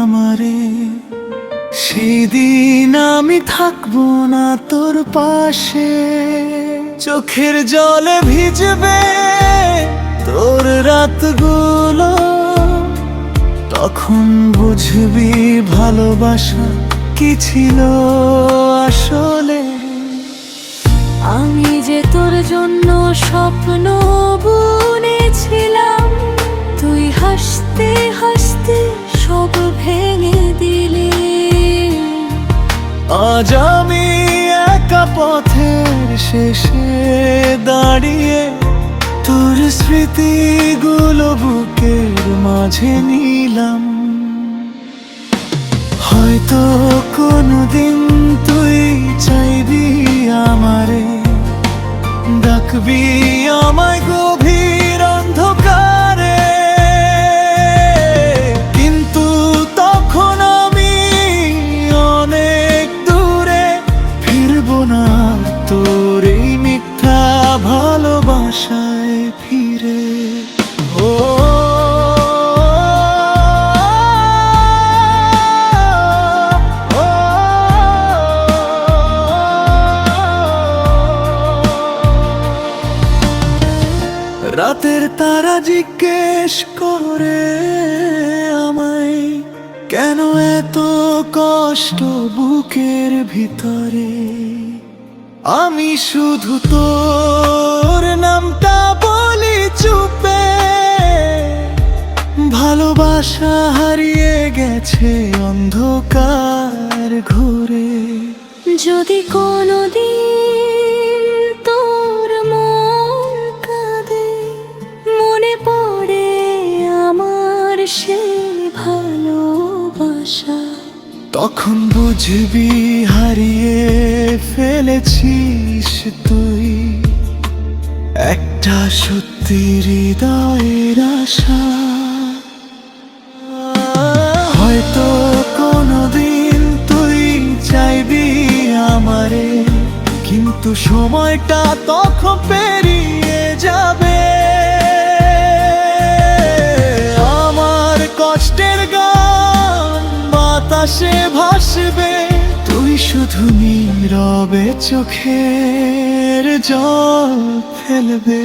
আমারে, সেদিন আমি থাকবো না তোর পাশে। চোখের জলে ভিজবে তোর রাতগুলো, তখন বুঝবি ভালোবাসা কি ছিল আসলে। আমি যে তোর জন্য স্বপ্ন বুনেছিলাম, তুই হাসতে হাসতে সব ভেঙে দিলি। আজ আমি একা পথের শেষে দাঁড়িয়ে, তোর স্মৃতিগুলো বুকের মাঝে নিলাম। হয়তো কোনোদিন তুই চাইবি আমারে, ডাকবি আমায় গভীর অন্ধকারে, কিন্তু তখন আমি অনেক দূরে, ফিরবো না তোর এই মিথ্যা ভালোবাসায় ফিরে। ও রাতের তারা জিজ্ঞেস করে আমায়, কেন এত কষ্ট বুকের ভিতরে। আমি শুধু তোর নামটা বলি চুপে, ভালোবাসা হারিয়ে গেছে অন্ধকার ঘুরে। যদি কোনোদিন তোর মন কাঁদে, মনে পড়ে আমার সেই ভালোবাসা, তখন বুঝবি হারিয়ে ফেলেছিস তুই একটা সত্যি হৃদয়ের আশা। হয়তো কোনোদিন তুই চাইবি আমারে, কিন্তু সময়টা তখন পেরিয়ে যাবে। আমার কষ্টের গান বাতাসে ভাসবে, তুই শুধু নীরবে চোখের জল ফেলবে।